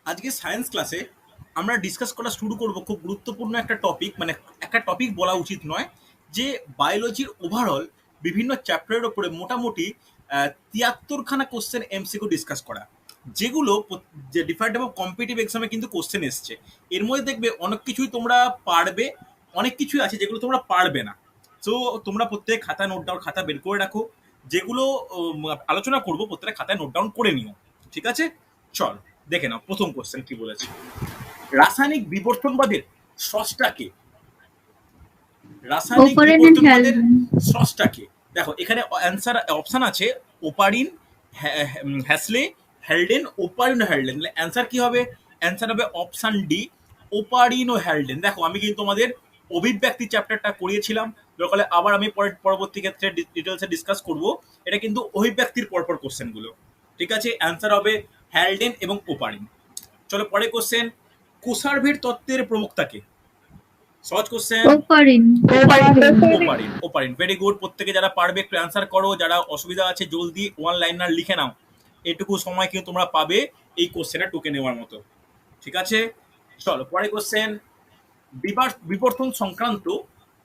আজকে সায়েন্স ক্লাসে আমরা ডিসকাস করা শুরু করব খুব গুরুত্বপূর্ণ একটা টপিক, মানে একটা টপিক বলা উচিত নয়, যে বায়োলজির ওভারঅল বিভিন্ন চ্যাপ্টারের ওপরে মোটামুটি ৭৩খানা কোশ্চেন এমসিকিউ ডিসকাস করা, যেগুলো যে ডিফারেন্ট এবং কম্পিটিটিভ এক্সামে কিন্তু কোশ্চেন এসছে। এর মধ্যে দেখবে অনেক কিছুই তোমরা পারবে, অনেক কিছুই আছে যেগুলো তোমরা পারবে না। সো তোমরা প্রত্যেক খাতা নোট ডাউন, খাতা বের করে রাখো, যেগুলো আলোচনা করবো প্রত্যেকটা খাতায় নোট ডাউন করে নিও, ঠিক আছে? চল দেখে নাও প্রথম কোশ্চেন কি বলেছে। রাসায়নিক বিবর্তনবাদের স্রষ্টাকে, রাসায়নিক ওপারিন বিবর্তনবাদের হ্যালডেন। স্রষ্টাকে। দেখো এখানে অ্যান্সার অপশন আছে ওপারিন, হ্যাসলে, হ্যালডেন, ওপারিন ও হ্যালডেন। অ্যান্সার কি হবে? অ্যান্সার হবে অপশন ডি, ওপারিন ও হ্যালডেন। দেখো আমি কিন্তু তোমাদের অভিব্যক্তি চ্যাপ্টারটা করিয়েছিলাম, দরকার হলে আবার আমি পরবর্তী ক্ষেত্রে ডিটেলসে ডিসকাস করব। এটা কিন্তু অভিব্যক্তির পরপর কোশ্চেনগুলো, ঠিক আছে? অ্যান্সার হবে হ্যালডেন এবং ওপারিন। চলো পরে কোশ্চেন, কুসার্ভের তত্ত্বের প্রবক্তাকে। সহজ question. Oparin. Oparin, Oparin. Very good. প্রত্যেকে যারা পারবে একটু অ্যান্সার করো, যারা অসুবিধা আছে জলদি ওয়ান লাইনার লিখে নাও, এটুকু সময় কিন্তু তোমরা পাবে এই কোশ্চেনটা টুকে নেওয়ার মতো, ঠিক আছে? চলো পরে কোশ্চেন, বিবর্তন সংক্রান্ত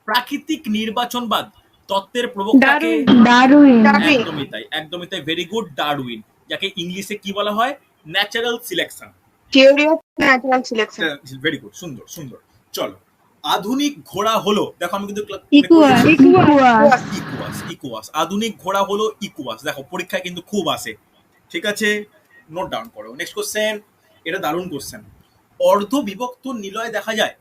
প্রাকৃতিক নির্বাচনবাদ তত্ত্বের প্রবক্তাকে। ডারউইন। একদমই তাই, একদমই তাই। ভেরি গুড, ডারউইন, যাকে ইংলিশে কি বলা হয়? Natural selection. Theory of natural selection. Very good, সুন্দর সুন্দর। চলো, আধুনিক ঘোড়া হলো, দেখো আমি কিন্তু ইকুয়াস। Equals, equals. আধুনিক ঘোড়া হলো ইকুয়াস। দেখো পরীক্ষায় কিন্তু খুব আসে, ঠিক আছে? নোট ডাউন করো। নেক্সট কোশ্চেন, এটা দারুণ কোশ্চেন। অর্ধ বিভক্ত নিলয় দেখা যায়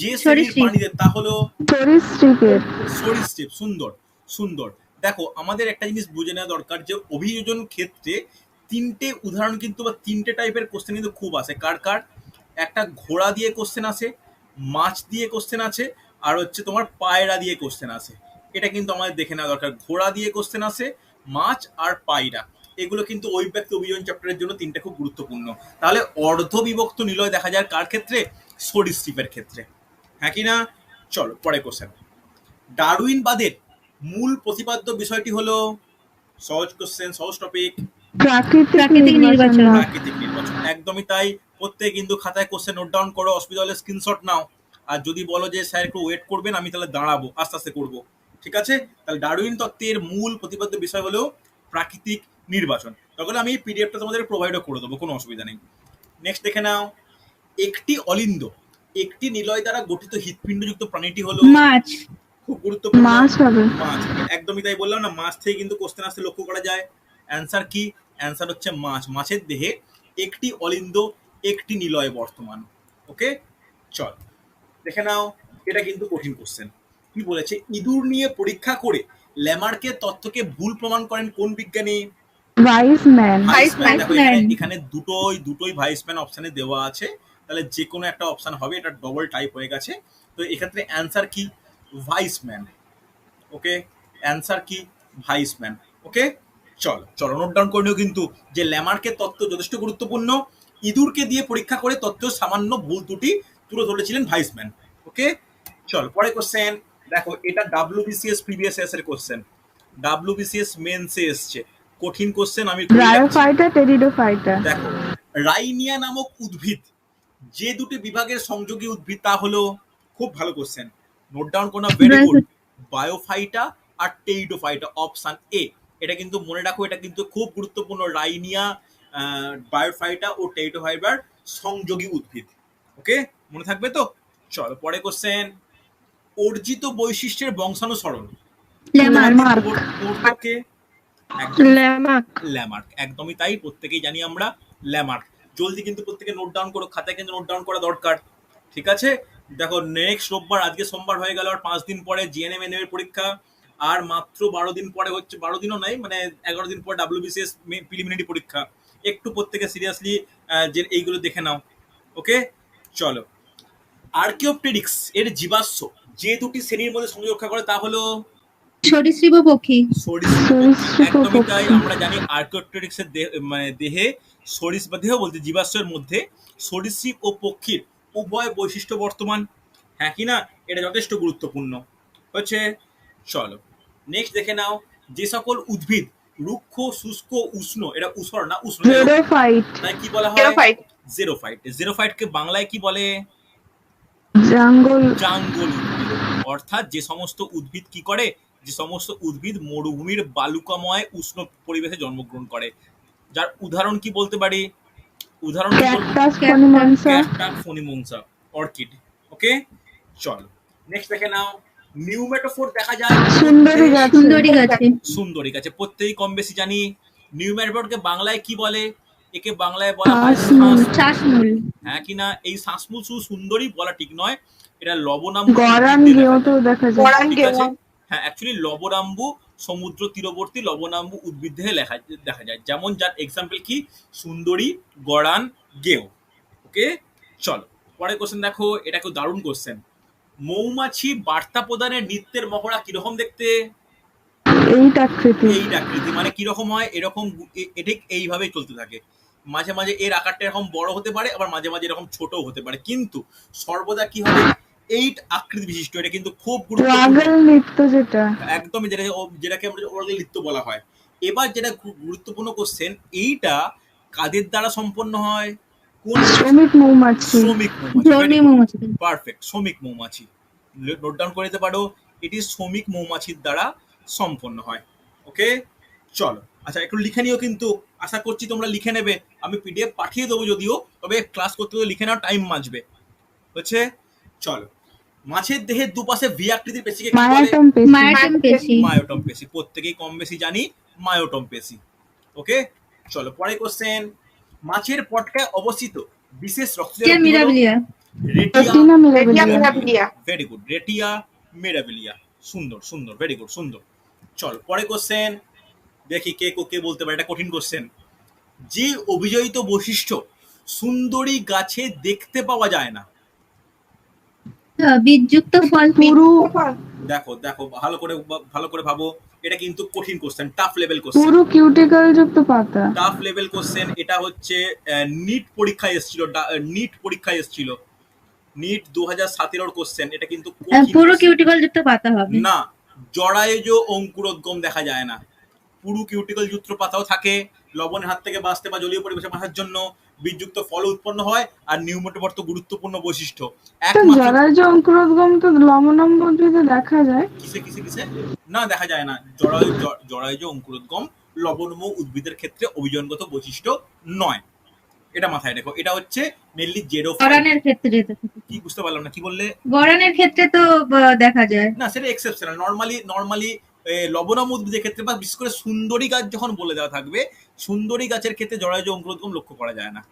যে শ্রেণীর সরীসৃপ। প্রাণীদের, তা হলো সরীসৃপের। সরীসৃপ। সুন্দর সুন্দর। দেখো আমাদের একটা জিনিস বুঝে নেওয়া দরকার, যে অভিযোজন ক্ষেত্রে তিনটে উদাহরণ কিন্তু বা তিনটে টাইপের কোশ্চেন কিন্তু খুব আসে। কার কার? একটা ঘোড়া দিয়ে কোশ্চেন আসে, মাছ দিয়ে কোশ্চেন আছে, আর হচ্ছে তোমার পায়রা দিয়ে কোশ্চেন আসে। এটা কিন্তু আমাদের দেখে নেওয়া দরকার। ঘোড়া দিয়ে কোশ্চেন আসে, মাছ আর পায়রা, এগুলো কিন্তু অভিব্যক্তি অভিযোজন চ্যাপ্টারের জন্য তিনটে খুব গুরুত্বপূর্ণ। তাহলে অর্ধ বিভক্ত নিলয় দেখা যায় কার ক্ষেত্রে? সরীসৃপের ক্ষেত্রে, হ্যাঁ কি না? চলো পরে কোশ্চেন, ডারউইনবাদের মূল প্রতিপাদ্য বিষয়টি হলো। সহজ কোশ্চেন, সহজ টপিক। প্রাকৃতিক নির্বাচন। প্রাকৃতিক নির্বাচন, একদমই তাই। প্রত্যেকে কিন্তু খাতায় কোশ্চেন নোট ডাউন করো, অসুবিধা হলে স্ক্রিনশট নাও। আর যদি বলো যে স্যার একটু ওয়েট করবেন, আমি তাহলে দাঁড়াবো, আস্তে আস্তে করবো, ঠিক আছে? তাহলে ডারউইন তত্ত্বের মূল প্রতিপাদ্য বিষয় হলো প্রাকৃতিক নির্বাচন। তাহলে আমি এই পিডিএফটা তোমাদের প্রোভাইডও করে দেবো, কোনো অসুবিধা নেই। নেক্সট দেখে নাও, একটি অলিন্দ একটি নিলয় দ্বারা গঠিত হৃৎপিণ্ডযুক্ত প্রাণীটি হলো। মাছ। খুব গুরুত্বপূর্ণ। মাছ হবে। মাছ, একদমই তাই। বললাম না, মাছ থেকে কিন্তু কোশ্চেন আসতে লক্ষ্য করা যায়। অ্যান্সার কি? অ্যান্সার হচ্ছে মাছ। মাছের দেহে একটি অলিন্দ, একটি নিলয় বর্তমান। ওকে, চল দেখে নাও। এটা কিন্তু কঠিন কোশ্চেন। কি বলেছে? ইঁদুর নিয়ে পরীক্ষা করে ল্যামার্কের তথ্যকে ভুল প্রমাণ করেন কোন বিজ্ঞানী? ভাইসম্যান। ভাইসম্যান। দেখো এখানে দুটোই ভাইসম্যান অপশনে দেওয়া আছে, তাহলে যে কোনো একটা অপশন হবে। এটা ডবল টাইপ হয়ে গেছে, তো এক্ষেত্রে অ্যান্সার কি? ভাইসম্যান। ওকে, অ্যান্সার কি? ভাইসম্যান। ওকে, চলো চলো নোট ডাউন করে নিও কিন্তু, যে ল্যামার্কের তত্ত্ব যথেষ্ট গুরুত্বপূর্ণ। ইঁদুরকে দিয়ে পরীক্ষা করে তত্ত্ব সামান্য ভুল ত্রুটি তুলে ধরেছিলেন ভাইসম্যান। ওকে, চল পরে কোশ্চেন। দেখো এটা WBCS প্রিভিয়াস এর কোশ্চেন, WBCS মেন্সে এসছে। কঠিন কোশ্চেন, আমি ব্রায়োফাইটা, টেরিডোফাইটা। দেখো, রাইনিয়া নামক উদ্ভিদ যে দুটি বিভাগের সংযোগী উদ্ভিদ, তা হলো। খুব ভালো কোশ্চেন, নোট ডাউন করো না। Very good. বায়োফাইটা আর টেরিডোফাইটা, অপশন এ। এটা কিন্তু মনে রাখো, এটা কিন্তু খুব গুরুত্বপূর্ণ। রাইনিয়া, বায়োফাইটা ও টেরিডোফাইটার সংযোগী উদ্ভিদ। ওকে, মনে থাকবে তো? চলো পরে কোশ্চেন, অর্জিত বৈশিষ্ট্যের বংশানুসরণ কে? ল্যামার্ক, একদমই তাই। প্রত্যেকেই জানি আমরা ল্যামার্ক। জলদি কিন্তু প্রত্যেকে নোট ডাউন করো, খাতায় কিন্তু নোট ডাউন করা দরকার, ঠিক আছে? দেখো নেক্সট রোববার, আজকে সোমবার হয়ে গেল, আর 5 দিন পরে জিএনএম এর পরীক্ষা। আর মাত্র 12 দিন পরে হচ্ছে, 12 দিনও নাই, মানে 11 দিন পর WBCS প্রিলিমিনারি পরীক্ষা। একটু প্রত্যেকে সিরিয়াসলি যে এইগুলো দেখে নাও। ওকে, চলো। আর্কিওপটেরিক্স এর জীবাশ্ম যে দুটি শ্রেণীর মধ্যে সংযোগ রক্ষা করে, তা হলো। সরীসৃপ পক্ষী। একদমই তাই। আমরা জানি আর্কিওপটেরিক্স এর মানে দেহে সরীসৃপ, দেহ বলতে জীবাশ্মের মধ্যে সরীসৃপ ও পক্ষীর উভয় বৈশিষ্ট্য বর্তমান, হ্যাঁ কি না? এটা যথেষ্ট গুরুত্বপূর্ণ হচ্ছে। চলো নেক্সট দেখে নাও, যে সকল উদ্ভিদ রুক্ষ, শুষ্ক, উষ্ণ, এটা উষ্ণ না, উষ্ণ, জেরোফাইট, তাই কি বলা হয়? জেরোফাইট। জেরোফাইট। জেরোফাইটকে বাংলায় কি বলে? জঙ্গল, জাঙ্গল উদ্ভিদ। অর্থাৎ যে সমস্ত উদ্ভিদ কি করে, যে সমস্ত উদ্ভিদ মরুভূমির বালুকাময় উষ্ণ পরিবেশে জন্মগ্রহণ করে। যার উদাহরণ কি বলতে পারি? উদাহরণ কি বলবো? ক্যাকটাস, ফনিমনসা, ক্যাকটাস, ফনিমনসা, অর্কিড। ওকে, চলো নেক্সট দেখে নাও। নিউমেটোফোর দেখা যায় সুন্দরী গাছ, সুন্দরী গাছে। সুন্দরী গাছে, প্রত্যেকেই কম বেশি জানি। নিউমেটোফোরকে বাংলায় কি বলে? একে বাংলায় বলা হয় শ্বাসমূল, শ্বাসমূল। হ্যাঁ কিনা? এই শ্বাসমূল শুধু সুন্দরী বলা ঠিক নয়, এটা লবণাম্বু গরান উদ্ভিদে দেখা গেঁওতেও যায়। দেখা যায়। গরান ঠিক গেও। আছে, হ্যাঁ অ্যাকচুয়ালি লবণাম্বু সমুদ্র তীরবর্তী লবণাম্বু উদ্ভিদ থেকে দেখা যায়। যেমন যার এক্সাম্পল কি? সুন্দরী, গরান, গেও। ওকে, চলো পরের কোশ্চেন দেখো, এটা খুব দারুণ কোশ্চেন। মৌমাছি বার্তা প্রদানের নৃত্যের মহড়া কিরকম দেখতে? এইট আকৃতি, এই আকৃতি, মানে কিরকম হয়? এরকম ঠিক এইভাবেই চলতে থাকে। মাঝে মাঝে এর আকারটা এরকম বড় হতে পারে, আবার মাঝে মাঝে এরকম ছোট হতে পারে, কিন্তু সর্বদা কি হবে? এইট আকৃতি বিশিষ্ট। এটা কিন্তু খুব গুরুত্বপূর্ণ। ওয়াগল নৃত্য যেটা, একদমই যেটাকে আমরা ওরাল নৃত্য বলা হয়। এবার যেটা খুব গুরুত্বপূর্ণ কোশ্চেন, এইটা কাদের দ্বারা সম্পন্ন হয়? কোন? শ্রমিক মৌমাছি, শ্রমিক ধর্মী মৌমাছি। মৌমাছি। পারফেক্ট, শ্রমিক মৌমাছি। নোট ডাউন করে দিতে পারো, এটি শ্রমিক মৌমাছির দ্বারা সম্পন্ন হয়। ওকে, চলো আচ্ছা একটু লিখে নিও, কিন্তু আশা করছি তোমরা লিখে নেবে। আমি পিডিএফ পাঠিয়ে দেবো যদিও, তবে ক্লাস করতে গেলে লিখে নেওয়ার টাইম বাঁচবে। হচ্ছে, চলো। মাছের দেহের দুপাশে ভি আকৃতির পেশিকে কি বলে? মায়াটম পেশি, মায়াটম পেশি। মায়োটম পেশি। প্রত্যেকেই কম বেশি জানি মায়োটম পেশি। ওকে, চলো পরের কোশ্চেন। মাছের পটকায় অবস্থিত বিশেষ রক্তজাল উদ্ভিদ হলো mirabilia. রেটিয়া। Retina রেটিয়া mirabilia, mirabilia. Very good, রেটিয়া mirabilia. সুন্দর সুন্দর, ভেরি গুড, সুন্দর। চল পরের কোশ্চেন দেখি কে বলতে পারে। এটা কঠিন কোশ্চেন। যে অভিযোজিত বৈশিষ্ট্য সুন্দরী গাছে দেখতে পাওয়া যায় না। বীজযুক্ত ফল। পুরু, দেখো দেখো ভালো করে ভাবো, এটা কিন্তু কঠিন কোশ্চেন, টাফ লেভেল কোশ্চেন। পুরু কিউটিকল যুক্ত পাতা, টাফ লেভেল কোশ্চেন। এটা হচ্ছে নিট পরীক্ষায় এসেছিল, নিট 2017 কোশ্চেন। এটা কিন্তু কঠিন পুরো question। কিউটিকল যুক্ত পাতা হবে। না, জরায়ুজ অঙ্কুরোদ্গম দেখা যায় না। পুরু কিউটিকল যুক্ত পাতাও থাকে, লবণের হাত থেকে বাঁচতে বা জলীয় পরিবেশে বাঁচার জন্য। বীজযুক্ত ফল উৎপন্ন হয়। আর নিউমেটোফোর তো গুরুত্বপূর্ণ বৈশিষ্ট্য তো একমাত্র। জরায়ুজ অঙ্কুরোদ্গম তো লবণাম্ব উদ্ভিদে দেখা যায়। কিসে না দেখা যায় না? জরায়ুজ অঙ্কুরোদ্গম লবণময় উদ্ভিদের ক্ষেত্রে অভিযোজনগত বৈশিষ্ট্য নয়। এটা মাথায় রেখো। এটা হচ্ছে মেনলি জেরোফাইট। গরানের ক্ষেত্রে যেতে থাকে। কি বুঝতে পারলাম না, কি বললে? গরানের ক্ষেত্রে তো দেখা যায়। না, সেটা এক্সেপশনাল। নর্মালি লবণাম্ব উদ্ভিদের ক্ষেত্রে, বা বিশেষ করে সুন্দরী গাছ যখন বলে দেওয়া থাকবে, সুন্দরী গাছের ক্ষেত্রে জরায়ুজ অঙ্কুরোদ্গম লক্ষ্য করা যায় না।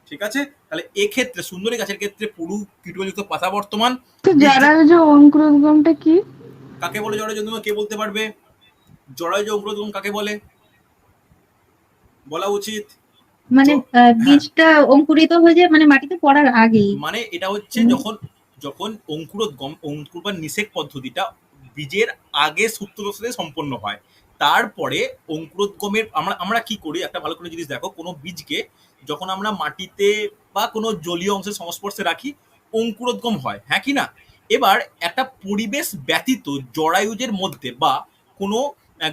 ঠিক আছে, তাহলে এক্ষেত্রে সুন্দরী গাছের ক্ষেত্রে পুরু কিউটিকলযুক্ত পাতা বর্তমান। তো জরায়ুজ অঙ্কুরোদ্গমটা কি? কাকে বলে জরায়ুজ অঙ্কুরোদ্গম? কে বলতে পারবে? জরায়ুজ অঙ্কুরোদ্গম কাকে বলে বলা উচিত? মানে হ্যাঁ। বীজটা অঙ্কুরিত হয়ে যায়, মানে মাটিতে পড়ার আগেই। মানে এটা হচ্ছে যখন অঙ্কুর বা নিষেক পদ্ধতিটা বীজের আগে সূত্রদশাতে সম্পন্ন হয়, তারপরে অঙ্কুরোদ্গমের আমরা কি করি, একটা ভালো করে জিনিস দেখো, কোনো বীজকে যখন আমরা মাটিতে বা কোনো জলীয় অংশের সংস্পর্শে রাখি, অঙ্কুরোদ্গম হয়, হ্যাঁ কি না? এবার একটা পরিবেশ ব্যতীত জরায়ুজের মধ্যে বা কোনো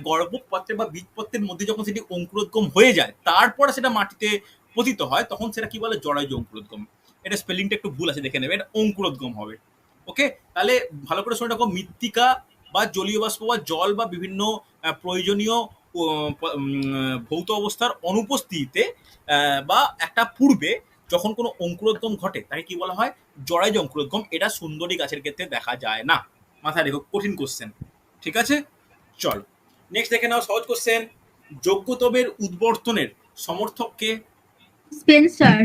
গর্ভপত্রে বা বীজপত্রের মধ্যে যখন সেটি অঙ্কুরোদ্গম হয়ে যায়, তারপরে সেটা মাটিতে পতিত হয়, তখন সেটা কি বলে? জরায়ুজ অঙ্কুরোদ্গম। এটা স্পেলিংটা একটু ভুল আছে, দেখে নেবে, এটা অঙ্কুরোদ্গম হবে। ওকে, তাহলে ভালো করে শুনে রাখো, মৃত্তিকা বা জলীয় বাষ্প বা জল বা বিভিন্ন প্রয়োজনীয় ভৌত অবস্থার অনুপস্থিতিতে বা একটা পূর্বে যখন কোনো অঙ্কুরোদ্গম ঘটে, তাকে কি বলা হয়? জরায়ুজ অঙ্কুরোদ্গম। এটা সুন্দরী গাছের ক্ষেত্রে দেখা যায় না। মাথায় রেখো, কঠিন কোশ্চেন। ঠিক আছে, চল নেক্সট দেখে নাও, সহজ কোশ্চেন। যোগ্যতমের উদ্বর্তনের সমর্থককে? স্পেন্সার।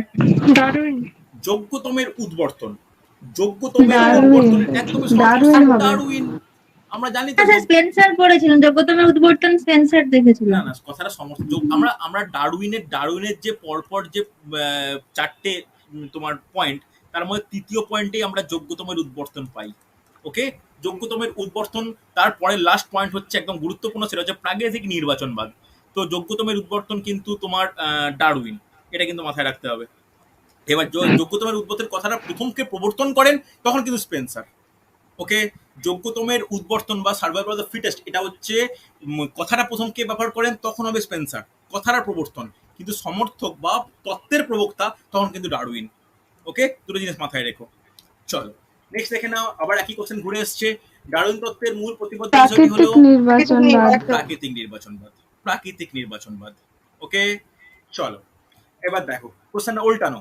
ডারউইন। যোগ্যতমের উদ্বর্তন, ডারউইন, একদমই ডারউইন হবে। ডারউইন। আমরা জানি তো আচ্ছা, স্পেন্সার পড়েছিলাম, যোগ্যতমের উদ্বর্তন স্পেন্সার দেখেছিলাম। না কথাটা আমরা ডারউইনের যে পরপর যে চারটে তোমার পয়েন্ট, তার মধ্যে তৃতীয় পয়েন্টেই আমরা যোগ্যতমের উদ্বর্তন পাই। ওকে, যোগ্যতমের উদ্বর্তন, তারপরে লাস্ট পয়েন্ট হচ্ছে একদম গুরুত্বপূর্ণ, সেটা হচ্ছে প্রাগৈতিক নির্বাচনবাদ। তো যোগ্যতমের উদ্বর্তন কিন্তু তোমার ডারউইন, এটা কিন্তু মাথায় রাখতে হবে। এবার যোগ্যতমের উদ্বর্তনের কথাটা প্রথমকে প্রবর্তন করেন তখন কিন্তু স্পেন্সার। ওকে, যোগ্যতমের উদ্বর্তন বা সার্ভাইভাল অফ দ্য ফিটেস্ট, এটা হচ্ছে কথাটা প্রথম কে ব্যবহার করেন, তখন হবে স্পেন্সার, কথাটা প্রবর্তন। কিন্তু সমর্থক বা তত্ত্বের প্রবক্তা তখন কিন্তু ডারউইন। ওকে, দুটো জিনিস মাথায় রেখো। চলো নেক্সট দেখে নাও, আবার একই কোশ্চেন ঘুরে এসছে। ডারউইন তত্ত্বের মূল প্রতিপাদ্য বিষয়টি হলো প্রাকৃতিক নির্বাচনবাদ। প্রাকৃতিক নির্বাচনবাদ। প্রাকৃতিক নির্বাচনবাদ। ওকে, চলো এবার দেখো কোশ্চেনটা উল্টানো।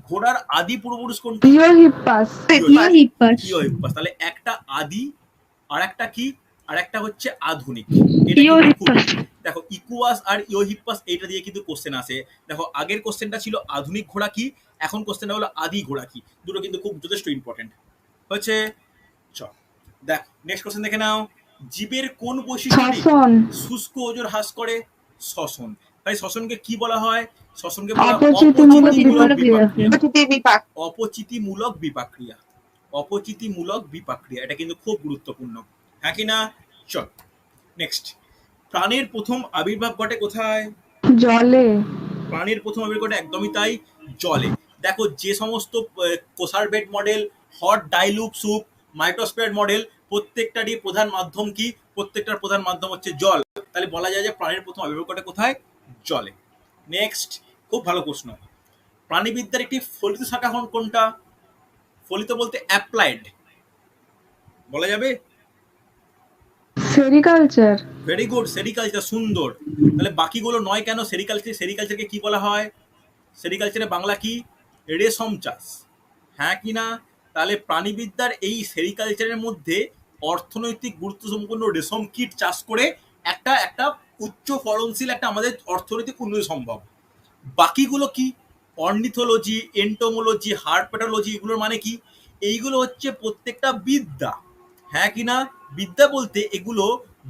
ঘোড়ার আদি পূর্বপুরুষ কোনটি? ইওহিপ্পাস। ইওহিপ্পাস। ইওহিপ্পাস। তাহলে একটা আদি, আর একটা কি, আর একটা হচ্ছে আধুনিক। এটা কিন্তু খুব, ইওহিপ্পাস। দেখো ইকুয়াস আর ইওহিপ্পাস এইটা দিয়ে কিন্তু কোশ্চেন আসে। দেখো আগের কোশ্চেনটা ছিল আধুনিক ঘোড়া কি, এখন কোশ্চেনটা হলো আদি ঘোড়া কি। দুটো কিন্তু খুব যথেষ্ট ইম্পর্টেন্ট হচ্ছে। চল দেখ নেক্সট কোশ্চেন দেখে নাও। জীবের কোন বৈশিষ্ট্যটি শ্বসন। শুষ্ক ওজন হ্রাস করে? শ্বসন। তাই শ্বসনকে কি বলা হয়? শ্বসনকে বলা হয় অপচিতিমূলক অপচিতিমূলক বিপাকক্রিয়া। প্রকৃতির বিপাক। অপচিতিমূলক বিপাকক্রিয়া। অপচিতিমূলক বিপাকক্রিয়া, এটা কিন্তু খুব গুরুত্বপূর্ণ, হ্যাঁ কি না? চল নেক্সট। প্রাণের প্রথম আবির্ভাব ঘটে কোথায়? জলে। প্রাণীর প্রথম আবির্ভাব ঘটে একদমই তাই, জলে। দেখো যে সমস্ত কোসারবেট মডেল, হট ডাইলুক স্যুপ, মাইটোস্ফিয়ার মডেল, প্রত্যেকটারই প্রধান মাধ্যম কি? প্রত্যেকটার প্রধান মাধ্যম হচ্ছে জল। তাহলে বলা যায় যে প্রাণীর প্রথম আবির্ভাব ঘটে কোথায়? জলে। নেক্সট, খুব ভালো প্রশ্ন। প্রাণীবিদ্যার একটি ফলিত শাখা কোনটা? ফলিত বলতে অ্যাপ্লাইড বলা যাবে? সেরিকালচার। ভেরি গুড, সেরিকালচার, সুন্দর। তাহলে বাকিগুলো নয় কেন? সেরিকালচার, সেরিকালচারকে কি বলা হয়? সেরিকালচারে বাংলা কি? রেশম চাষ, হ্যাঁ কি না? তাহলে প্রাণীবিদ্যার এই সেরিকালচারের মধ্যে অর্থনৈতিক গুরুত্ব সম্পন্ন রেশম কীট চাষ করে একটা একটা উচ্চ ফলনশীল একটা আমাদের অর্থনৈতিক উন্নতি সম্ভব। বাকিগুলো কি? অর্নিথোলজি, এন্টোমোলজি, হার্পেটোলজি, এগুলোর মানে কি? এইগুলো হচ্ছে প্রত্যেকটা বিদ্যা, হ্যাঁ কি না? বিদ্যা বলতে এগুলো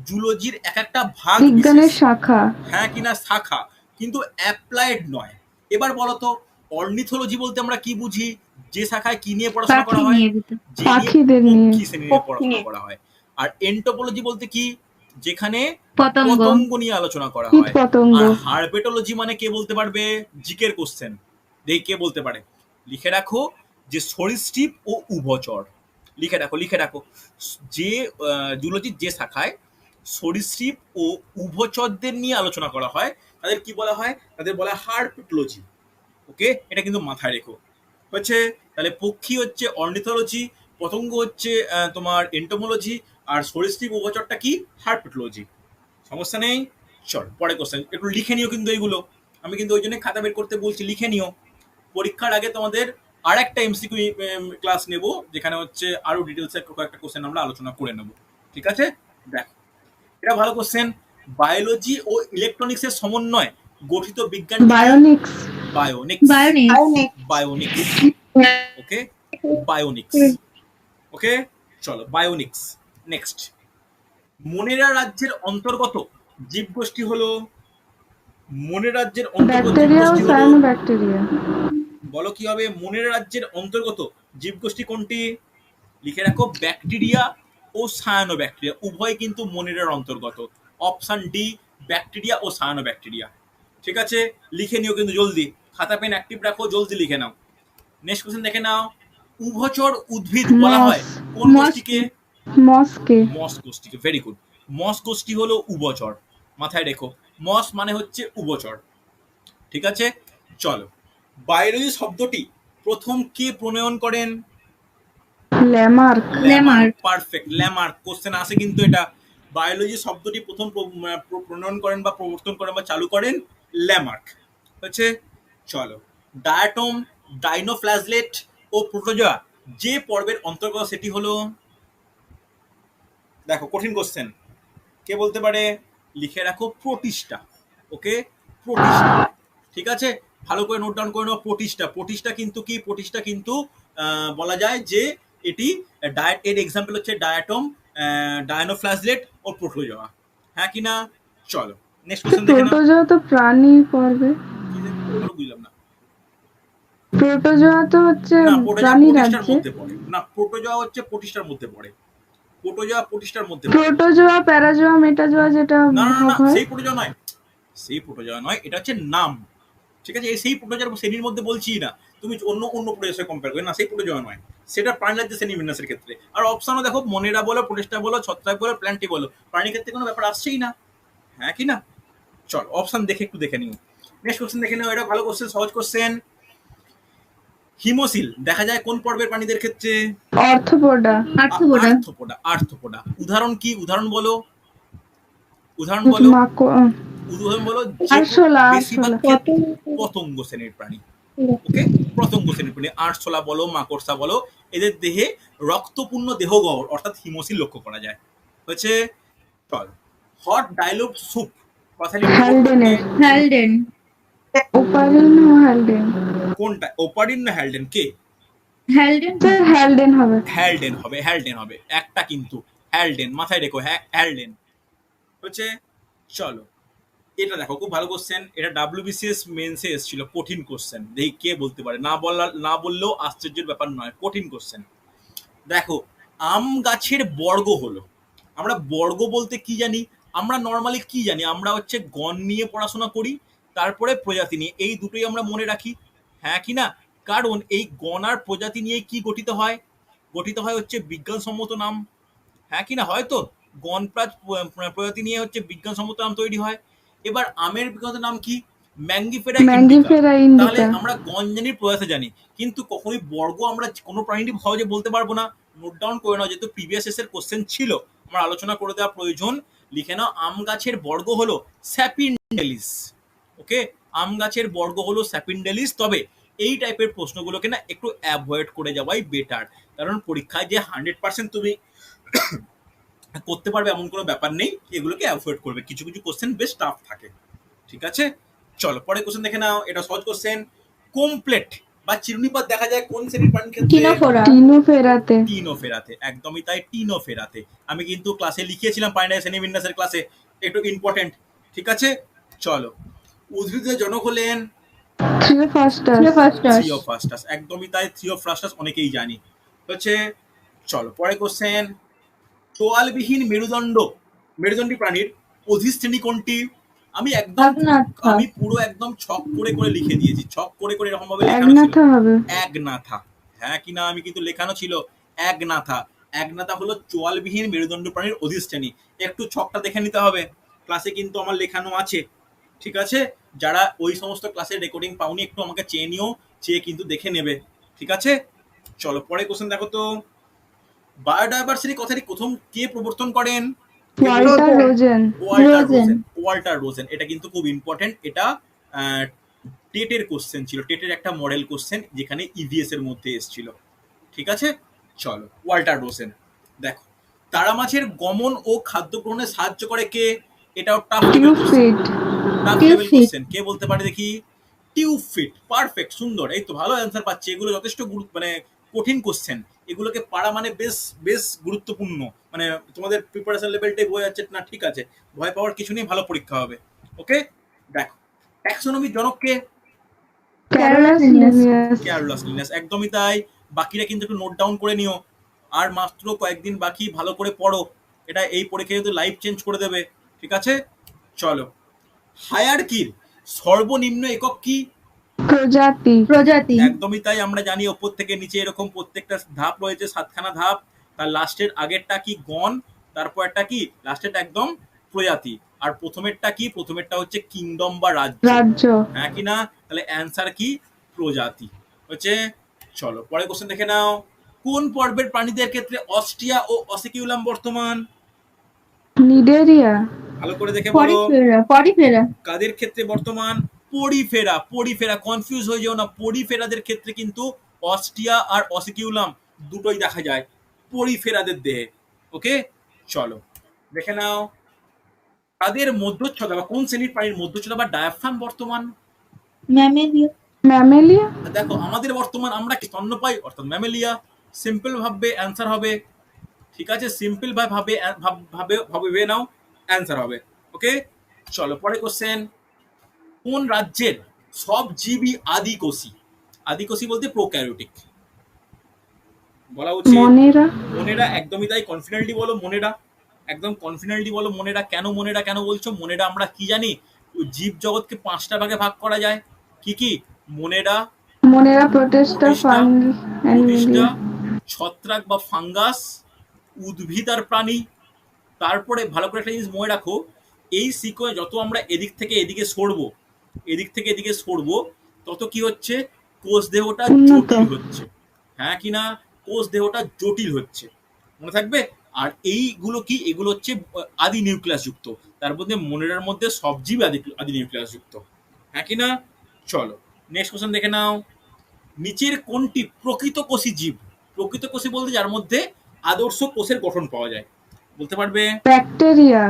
জুলজির এক একটা ভাগ বিজ্ঞানের বিশেষ, শাখা। হ্যাঁ কিনা, শাখা, কিন্তু অ্যাপ্লাইড নয়। এবার বলো তো, অর্নিথোলজি বলতে আমরা কি বুঝি? যে শাখায় কি নিয়ে পড়াশোনা করা পাখি হয়? নিয়ে যেত। যে নিয়ে পাখিদের নিয়ে। পক্ষী শ্রেণী নিয়ে পড়াশোনা করা হয়। আর এন্টোপোলজি বলতে কি? যেখানে পতঙ্গ। পতঙ্গ নিয়ে আলোচনা করা কীট হয়। পতঙ্গ। আর হার্পেটোলজি মানে কে বলতে পারবে? জিকের কোশ্চেন, দেখি কে বলতে পারে। লিখে রাখো যে সরীসৃপ ও উভচর। লিখে রাখো, লিখে রাখো। যে জুলজির যে শাখায় সরীসৃপ ও উভচরদের নিয়ে আলোচনা করা হয় তাদের কি বলা হয়? তাদের বলা হয় হার্পেটোলজি। ওকে, এটা কিন্তু মাথায় রেখো হচ্ছে। তাহলে পক্ষী হচ্ছে অর্নিথোলজি, পতঙ্গ হচ্ছে তোমার এন্টোমোলজি, আর সরীসৃপ উভচরটা কি? হার্পেটোলজি। সমস্যা নেই। চল পরে কোশ্চেন, একটু লিখে নিও কিন্তু এইগুলো। আমি কিন্তু ওই জন্য খাতা বের করতে বলছি, লিখে নিও। পরীক্ষার আগে তোমাদের আর একটা এমসিকিউ ক্লাস নেব, যেখানে হচ্ছে আরো ডিটেলসে কয়েকটা কোশ্চেন আমরা আলোচনা করে নেব, ঠিক আছে? দেখ এটা ভালো কোশ্চেন। বায়োলজি ও ইলেকট্রনিক্সের সমন্বয় গঠিত বিজ্ঞান বায়োনিক্স। বায়োনিক্স। বায়োনিক্স। আয়নিক। বায়োনিক্স, ওকে, বায়োনিক্স। ওকে, চলো বায়োনিক্স। নেক্সট, মনেরা রাজ্যের অন্তর্গত জীবগোষ্ঠী হলো? মনের রাজ্যের অন্তর্গত ব্যাকটেরিয়া ও জীবগোষ্ঠী হলো? সায়ানোব্যাকটেরিয়া। বলো কি হবে? মনের রাজ্যের অন্তর্গত জীবগোষ্ঠী কোনটি? লিখে রাখো ব্যাকটেরিয়া ও সায়ানোব্যাকটেরিয়া, উভয় কিন্তু মনেরের অন্তর্গত। অপশন ডি, ব্যাকটেরিয়া ও সায়ানোব্যাকটেরিয়া। ঠিক আছে, লিখে নিও কিন্তু জলদি, খাতা পেন অ্যাক্টিভ রাখো, জলদি লিখে নাও। নেক্সট কোশ্চেন দেখে নাও। উভচর উদ্ভিদ বলা হয় কোন মস। গোষ্ঠীকে? মস্কে। মস গোষ্ঠীকে, ভেরি গুড। মস গোষ্ঠী হলো উভচর, মাথায় রেখো। মস মানে হচ্ছে উভচর, ঠিক আছে? চলো, বায়োলজি শব্দটি প্রথম কে প্রণয়ন করেন? Lamarck. Lamarck. Perfect, Lamarck. Question আসে কিন্তু এটা। বায়োলজি শব্দটি প্রথম প্রণয়ন করেন বা প্রবর্তন করেন বা চালু করেন ল্যামার্ক হচ্ছে। চলো, ডায়াটম, ডাইনোফ্লাজলেট ও প্রোটোজোয়া যে পর্বের অন্তর্গত সেটি হলো? দেখো কঠিন কোশ্চেন, কে বলতে পারে? লিখে রাখো প্রোটিস্টা। ওকে, প্রোটিস্টা, ঠিক আছে? ভালো করে নোট ডাউন করে নাও। প্রোটিস্টা, প্রোটিস্টা কিন্তু কি? প্রোটিস্টা কিন্তু বলা যায় যে এটি ডায়েট, এর এক্সাম্পল হচ্ছে ডায়াটম, ডায়নোফ্লাজলেট ও প্রোটোজোয়া, হ্যাঁ কি না? চলো নেক্সট কোশ্চেন দেখে নাও। প্রোটোজোয়া তো প্রাণী পর্বে। কি রে? ভালো বুঝলাম না। প্রোটোজোয়া তো হচ্ছে না, প্রোটোজোয়া প্রাণী প্রোটিস্টার রাজ্যে। মধ্যে পড়ে না, প্রোটোজোয়া হচ্ছে প্রোটিস্টার মধ্যে পড়ে। প্রোটোজোয়া প্রোটিস্টার মধ্যে পড়ে। প্রোটোজোয়া, প্যারাজোয়া, মেটাজোয়া যেটা না না ভাগ না, হয়। সেই প্রোটোজোয়া নয়, সেই প্রোটোজোয়া নয়, এটা হচ্ছে নাম, ঠিক আছে? এই সেই প্রোটোজোয়ার শ্রেণীর মধ্যে বলছি না, তুমি অন্য অন্য প্রোটোজোয়ার সাথে কম্পেয়ার করে না, সেই প্রোটোজোয়া নয়, সেটা প্রাণীরাজ্যের শ্রেণীবিন্যাসের ক্ষেত্রে। আর অপশনও দেখো, মনেরা বলো, প্রোটিস্টা বলো, ছত্রাক বলো, প্ল্যান্টি বলো, প্রাণীর ক্ষেত্রে কোনো ব্যাপার আসছেই না, হ্যাঁ কি না? চল অপশন দেখে একটু দেখে নিও। নেক্সট কোশ্চেন দেখে নাও, এটা ভালো কোশ্চেন, সহজ কোশ্চেন। হিমোসিল দেখা যায় কোন পর্বের প্রাণীদের ক্ষেত্রে? অর্থোপোডা। আর্থ্রোপোডা। আর্থ্রোপোডা। আর্থ্রোপোডা। উদাহরণ কি? উদাহরণ বলো, উদাহরণ হচ্ছে বলো, মাকো উদাহরণ বলো। যে আরশোলা। বেশিরভাগ আরশোলা। ক্ষেত্রে পতঙ্গ শ্রেণীর প্রাণী, ওকে, পতঙ্গ শ্রেণীর প্রাণী, আরশোলা বলো, মাকড়সা বলো, এদের দেহে রক্তপূর্ণ দেহগহ্বর অর্থাৎ হিমোসিল লক্ষ্য করা যায়। হচ্ছে চল, হট ডাইলুভ স্যুপ কথাটি হ্যালডেনের। হ্যালডেন। ওপারিন ও হ্যালডেন। কোনটা, ওপারিন না হ্যালডেন? কে? হ্যালডেন। স্যার হ্যালডেন হবে। হ্যালডেন হবে, হ্যালডেন হবে একটা, কিন্তু হ্যালডেন মাথায় রেখো, হ্যালডেন হচ্ছে। চলো এটা দেখো, খুব ভালো কোশ্চেন, এটা ডাব্লিউবিসিএস মেন্সে এসেছিল, কঠিন কোশ্চেন, দেখি কে বলতে পারে, না বললেও আশ্চর্যের ব্যাপার নয়, কঠিন কোশ্চেন। দেখো, আম গাছের বর্গ হলো, আমরা বর্গ বলতে কি জানি? আমরা নর্মালি কি জানি? আমরা হচ্ছে গণ নিয়ে পড়াশোনা করি, তারপরে প্রজাতি নিয়ে, এই দুটোই আমরা মনে রাখি, হ্যাঁ কি না? কারণ এই গণ আর প্রজাতি নিয়ে কি গঠিত হয়? গঠিত হয় হচ্ছে বিজ্ঞানসম্মত নাম, হ্যাঁ কি না? হয়তো গণ প্রজাতি নিয়ে হচ্ছে বিজ্ঞানসম্মত নাম তৈরি হয়। এবার আমের বিজ্ঞানত নাম কি? Mangifera indica. ম্যাঙ্গিফেরা তাহলে ইন্ডিকা। আমরা গণ জানি, প্রজাতি জানি, কিন্তু কখনোই বর্গ আমরা কোনো প্রাণীটি সহজে বলতে পারবো না। নোট ডাউন করে নাও, যেহেতু প্রিভিয়াস এর কোশ্চেন ছিল, আমার আলোচনা করে দেওয়া প্রয়োজন। লিখে নাও, আম গাছের বর্গ হলো স্যাপিন্ডেলিস, ওকে, আম গাছের বর্গ হলো স্যাপিন্ডেলিস। তবে এই টাইপের প্রশ্নগুলোকে না একটু অ্যাভয়েড করে যাওয়াই বেটার, কারণ পরীক্ষায় যে 100% তুমি করতে পারবে এমন কোনো ব্যাপার নেই, এগুলোকে অ্যাভয়েড করবে, কিছু কিছু কোশ্চেন বেশ টাফ থাকে, ঠিক আছে? চলো পরে কোশ্চেন দেখে নাও, এটা সহজ কোশ্চেন। কমপ্লেট বা চিরুনিপাত দেখা যায় কোন শ্রেণীর প্রাণীর ক্ষেত্রে? টিনোফোরা। টিনোফেরাতে। টিনোফেরাতে, একদমই তাই, টিনোফেরাতে। আমি কিন্তু ক্লাসে লিখিয়েছিলাম প্রাণীর শ্রেণীবিন্যাসের ক্লাসে, একটু ইম্পর্টেন্ট, ঠিক আছে? চলো, উদ্ভিদের জনক হলেন থ্রিওফাস্টাস। থ্রিওফাস্টাস, একদমই তাই, থ্রিওফাস্টাস অনেকেই জানি হচ্ছে। চলো পরে কোশ্চেন, তোয়ালবিহীন মেরুদণ্ডী প্রাণীর অধিশ্রেণী কোনটি? আমি একদম, একনাথা। আমি পুরো একদম ছক করে করে লিখে দিয়েছি, ছক করে করে এরকম ভাবে লেখানো ছিল, একনাথা হবে। একনাথা, হ্যাঁ কি না? আমি কিন্তু লেখানো ছিল একনাথা। একনাথা হলো চোয়ালবিহীন মেরুদণ্ড প্রাণীর অধিশ্রেণী। একটু ছকটা দেখে নিতে হবে, ক্লাসে কিন্তু আমার লেখানো আছে, ঠিক আছে? যারা ওই সমস্ত ক্লাসের রেকর্ডিং পাওনি, একটু আমাকে চেয়ে নিও, চেয়ে কিন্তু দেখে নেবে, ঠিক আছে? চলো পরে কোশ্চেন দেখো তো, বায়োডাইভার্সিটি কথাটি প্রথম কে প্রবর্তন করেন? Walter Rosen. Walter Rosen. এটা কিন্তু খুব ইম্পর্টেন্ট, এটা টেটের কোশ্চেন ছিল, টেটের একটা মডেল কোশ্চেন, যেখানে ইভিএস এর মধ্যে এসেছিল, ঠিক আছে? চলো, ওয়াল্টার রোজেন। দেখো, তারা মাছের গমন ও খাদ্য গ্রহণে সাহায্য করে কে? এটাও tough level question, tough level question, কে বলতে পারে দেখি? টিউবফিট, পারফেক্ট, সুন্দর, এই তো ভালো অ্যান্সার পাচ্ছে। এগুলো যথেষ্ট মানে কঠিন কোশ্চেন, এগুলোকে পারা মানে বেশ বেশ গুরুত্বপূর্ণ, মানে তোমাদের প্রিপারেশন লেভেলটাই বোঝা যাচ্ছে না, ঠিক আছে? ভয় পাওয়ার কিছু নেই, ভালো পরীক্ষা হবে, ওকে? দেখো, ট্যাক্সোনমির জনককে? Carolus Linnaeus. ক্যারোলাস লিনিয়াস, একদমই তাই। বাকিরা কিন্তু একটু নোট ডাউন করে নিও, আর মাত্র কয়েকদিন বাকি, ভালো করে পড়ো, এটা এই পরীক্ষা কিন্তু লাইফ চেঞ্জ করে দেবে, ঠিক আছে? চলো, হায়ারকির সর্বনিম্ন একক কি? প্রজাতি। একদমই তাই, আমরা জানি ওপর থেকে নিচে এরকম প্রত্যেকটা ধাপ রয়েছে, 7খানা ধাপ, তার লাস্টের আগেরটা কি? গণ, তারপর একটা কি? লাস্টেরটা একদম প্রজাতি, আর প্রথমেরটা কি? প্রথমেরটা হচ্ছে কিংডম বা রাজ্য, হ্যাঁ কি না? তাহলে অ্যান্সার কি? প্রজাতি হচ্ছে। চলো পরে কোশ্চেন দেখে নাও, কোন পর্বের প্রাণীদের ক্ষেত্রে অস্ট্রিয়া ও অসিকিউলাম বর্তমান? নিডেরিয়া। ভালো করে দেখে বলো, পরিফেরা। কাদের ক্ষেত্রে বর্তমান? পরিফেরা, কনফিউজ হয়ে যাও না, পরিফেরাদের ক্ষেত্রে কিন্তু অস্ট্রিয়া আর অসিকিউলাম দুটোই দেখা যায় পরিফেরাদের দেহে, ওকে? চলো দেখে নাও, তাদের মধ্যচ্ছদা বা কোন শ্রেণীর প্রাণীর মধ্যচ্ছদা বা ডায়াফ্রাম বর্তমান? ম্যামেলিয়া। দেখো, আমাদের বর্তমান, আমরা কি স্তন্যপায়ী, অর্থাৎ ম্যামেলিয়া। সিম্পল ভাবে অ্যান্সার হবে, ঠিক আছে? সিম্পল ভাবে ভাবে নাও, অ্যান্সার হবে, ওকে? চলো পরে কোশ্চেন, কোন রাজ্যের সব জীবই আদিকোষী? আদিকোষী বলতে প্রোক্যারিওটিক বলা উচিত। মনেরা, একদমই তাই, কনফিডেন্টলি বলো মনেরা, একদম কনফিডেন্টলি বলো মনেরা। কেন মনেরা কেন বলছো? মনেরা আমরা কি জানি, জীব জগৎকে 5টা ভাগে ভাগ করা যায়, কি কি? মনেরা, প্রোটিস্টা, ফাঙ্গি, ছত্রাক বা ফাঙ্গাস, উদ্ভিদ আর প্রাণী। তারপরে ভালো করে একটা জিনিস মনে রাখো, এই সিকোয়েন্স যত আমরা এদিক থেকে এদিকে সরবো, এদিক থেকে এদিকে সরবো, তত কি হচ্ছে, কোষ দেহটা উন্নত। জটিল হচ্ছে। হ্যাঁ কিনা, কোষ দেহটা জটিল হচ্ছে, মনে থাকবে। আর এইগুলো কি, এগুলো হচ্ছে আদি নিউক্লিয়াস যুক্ত। তার মধ্যে মনেরার মধ্যে সব জীব আদি নিউক্লিয়াস যুক্ত। হ্যাঁ কিনা, চলো নেক্সট কোশ্চেন দেখে নাও। নিচের কোনটি প্রকৃত কোষী জীব? প্রকৃত কোষী বলতে যার মধ্যে আদর্শ কোষের গঠন পাওয়া যায়, বলতে পারবে? ব্যাকটেরিয়া।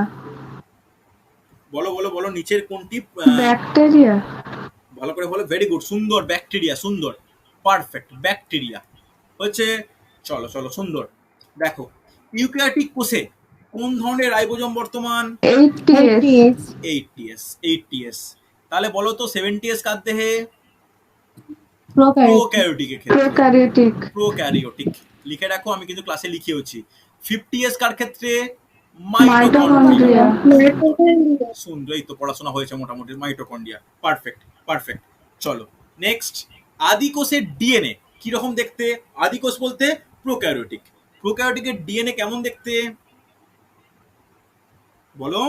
বলো বলো বলো, নিচের কোনটি ব্যাকটেরিয়া। ভালো করে বলো, ভেরি গুড, সুন্দর, ব্যাকটেরিয়া, সুন্দর, পারফেক্ট, ব্যাকটেরিয়া হচ্ছে। চলো চলো, সুন্দর। দেখো, ইউক্যারিওটিক কোষে কোন ধরনের রাইবোজোম বর্তমান? 80s। 80s। 80s। তাহলে বলো তো 70s কার দেহে? প্রোক্যারিওট। প্রোক্যারিওটিকের ক্ষেত্রে। প্রোক্যারিওটিক। প্রোক্যারিওটিক লিখে রাখো, আমি কিন্তু ক্লাসে লিখেওছি। 50s কার ক্ষেত্রে? মাইটোকন্ড্রিয়া। মাইটোকন্ড্রিয়া। সুন্দর, এই তো পড়াশোনা হয়েছে মোটামুটি। Mitochondria, perfect perfect. চলো নেক্সট, আদিকোষের ডিএনএ কিরকম দেখতে? আদিকোষ বলতে প্রোক্যারিওটিক। প্রোক্যারিওটিকের ডিএনএ কেমন দেখতে বলো?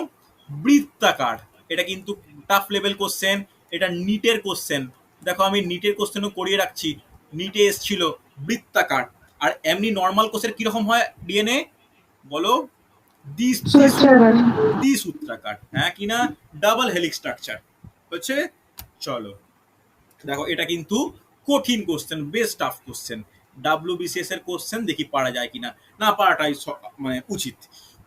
বৃত্তাকার। এটা কিন্তু টাফ লেভেল কোশ্চেন, এটা নিটের কোশ্চেন। দেখো আমি নিটের কোশ্চেনও করিয়ে রাখছি, নিটে এসছিল বৃত্তাকার। আর এমনি নর্মাল কোষের কিরকম হয় ডিএনএ বলো? দ্বিসূত্রাকার। হ্যাঁ কিনা, ডাবল হেলিক্স স্ট্রাকচার হচ্ছে। চলো দেখো, এটা কিন্তু কঠিন কোশ্চেন, বেশ টাফ কোশ্চেন, WBCS এর কোশ্চেন। দেখি পারা যায় কিনা, না পারাটাই মানে উচিত।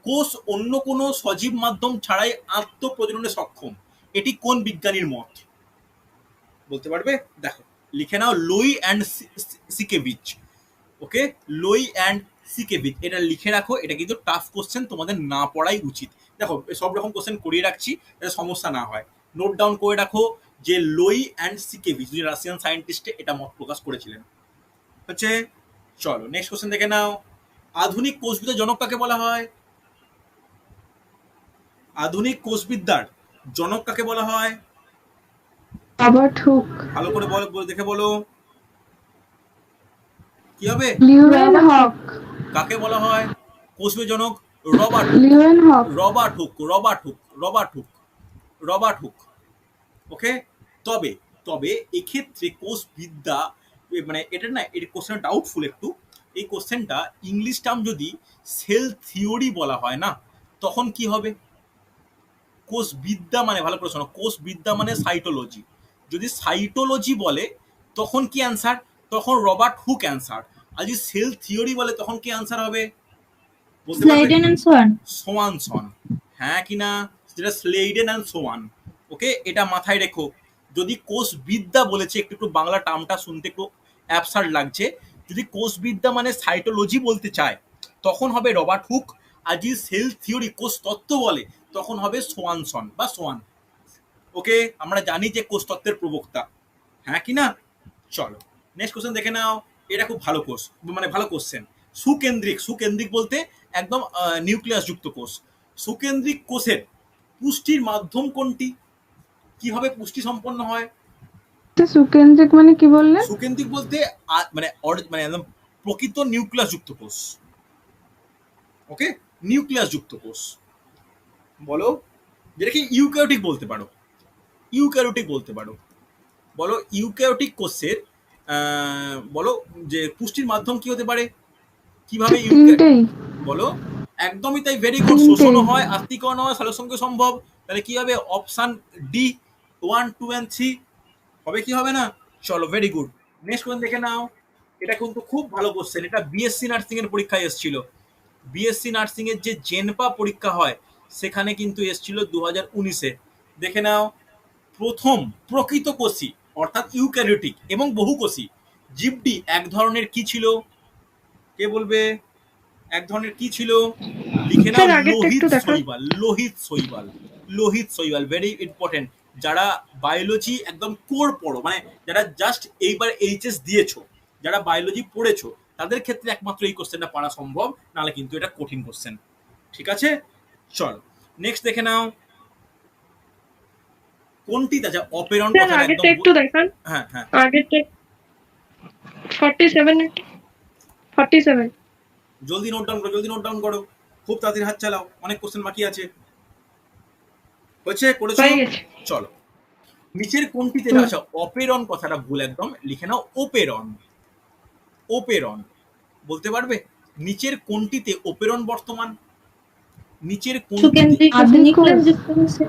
কোষ অন্য কোনো সজীব মাধ্যম ছাড়াই আত্মপ্রজননে সক্ষম, এটি কোন বিজ্ঞানীর মত? বলতে পারবে? দেখো লিখে নাও, লোই অ্যান্ড সিকেভিচ। ওকে, লোই অ্যান্ড সিকেভিচ, এটা লিখে রাখো। এটা কিন্তু টাফ কোশ্চেন, তোমাদের না পড়াই উচিত। দেখো সব রকম কোশ্চেন করিয়ে রাখছি যাতে সমস্যা না হয়। নোট ডাউন করে রাখো যে লোই অ্যান্ড সিকেভিচ, দুই রাশিয়ান সায়েন্টিস্ট এটা মত প্রকাশ করেছিলেন হচ্ছে। চলো নেক্সট কোশ্চেন দেখে নাও। আধুনিক কোষবিদ্যার জনক কাকে বলা হয়? আধুনিক কোষবিদ্যার জনক কাকে বলা হয়? Robert Hooke. ভালো করে বলো, দেখে বলো কি হবে? লিউয়েনহক। কাকে বলা হয় কোষবিদ্যার জনক? Robert Hooke. Leeuwenhoek. Robert Hooke, Robert Hooke, Robert Hooke, Robert Hooke. Okay, তবে তবে এক্ষেত্রে কোষবিদ্যা মানে এটা না, এই কোশ্চেনটা ডাউটফুল একটু। এই কোশ্চেনটা ইংলিশ টার্ম যদি সেল থিওরি বলা হয় না, তখন কি হবে? কোষবিদ্যা মানে, ভালো করে শোনো, কোষবিদ্যা মানে সাইটোলজি। যদি সাইটোলজি বলে তখন কি অ্যান্সার? তখন রবার্ট হুক অ্যান্সার। আর যদি সেল থিওরি বলে তখন কি অ্যান্সার হবে বলতে পারবে? স্লাইডেন এন্ড সোয়ান। সোয়ানসন। হ্যাঁ কিনা, যেটা স্লেইডেন অ্যান্ড সোয়ান। ওকে, এটা মাথায় রেখো। যদি কোষবিদ্যা বলেছে, একটু একটু বাংলা টার্মটা শুনতে একটু অ্যাবসার্ড লাগছে। যদি কোষবিদ্যা মানে সাইটোলজি বলতে চায় তখন হবে রবার্ট হুক। আর যদি সেল থিওরি, কোষ তত্ত্ব বলে, তখন হবে সোয়ানসন বা সোয়ান। ওকে, আমরা জানি যে কোষ তত্ত্বের প্রবক্তা। হ্যাঁ কিনা, চলো নেক্সট কোশ্চেন দেখে নাও। এটা খুব ভালো কোষ, মানে ভালো কোশ্চেন। সুকেন্দ্রিক, সুকেন্দ্রিক বলতে একদম নিউক্লিয়াস যুক্ত কোষ। সুকেন্দ্রিক কোষের পুষ্টির মাধ্যম কোনটি? কিভাবে পুষ্টি সম্পন্ন হয়? সুকেন্দ্রিক মানে কি বললেন? সুকেন্দ্রিক বলতে মানে মানে একদম প্রকৃত নিউক্লিয়াস যুক্ত কোষ। ওকে, নিউক্লিয়াস যুক্ত কোষ বলো, যেটাকে ইউক্যারিওটিক বলতে পারো। ইউক্যারিওটিক বলতে পারো। বলো ইউক্যারিওটিক কোষের বলো যে পুষ্টির মাধ্যম কি হতে পারে? কিভাবে তিনটেই। বলো, একদমই তাই, ভেরি গুড। শোষণ হয়, আত্মীকরণ হয়, সালোকসংযোগ সম্ভব। তাহলে কি হবে? অপশন ডি, 1, 2 and 3 হবে কি হবে না? চলো ভেরি গুড। নেক্সট কোশ্চেন দেখে নাও। এটা কিন্তু খুব ভালো কোশ্চেন, এটা বিএসসি নার্সিং এর পরীক্ষায় এসেছিল। বিএসসি নার্সিং এর যে জেনপা পরীক্ষা হয় সেখানে কিন্তু এসেছিল 2019-এ। দেখে নাও, প্রথম প্রকৃত কোষী অর্থাৎ ইউক্যারিওটিক এবং বহুকোষী জীবটি এক ধরনের কি ছিল? কে বলবে? এক ধরনের কি ছিল? লিখে নাও, লোহিত শৈবাল। লোহিত শৈবাল, লোহিত শৈবাল, ভেরি ইম্পর্টেন্ট। যারা বায়োলজি একদম কোর পড়ো, মানে যারা জাস্ট এইবার এইচএস দিয়েছো, যারা বায়োলজি পড়েছো, তাদের ক্ষেত্রে একমাত্র এই কোশ্চেনটা পারা সম্ভব, নাহলে কিন্তু এটা কঠিন কোশ্চেন। ঠিক আছে, চলো নেক্সট দেখে নাও। কোনটি যা অপেরণ কথা একদম। একটু দেখান, হ্যাঁ হ্যাঁ, আগেরটা 47 47 জলদি নোট ডাউন করো, জলদি নোট ডাউন করো, খুব তাড়াতাড়ি হাত চালাও, অনেক কোশ্চেন বাকি আছে। হয়েছে? করেছো? হয়ে গেছে। চলো, নিচের কোনটিতে, আচ্ছা অপেরন কথাটা ভুল একদম, লিখে নাও ওপেরন। ওপেরন বলতে পারবে? নিচের কোনটিতে ওপেরন বর্তমান? নিচের কোনটিতে সুকেন্দ্রিক কোষে, আদিকোষ। নিউক্লিয়াস যুক্ত কোষে।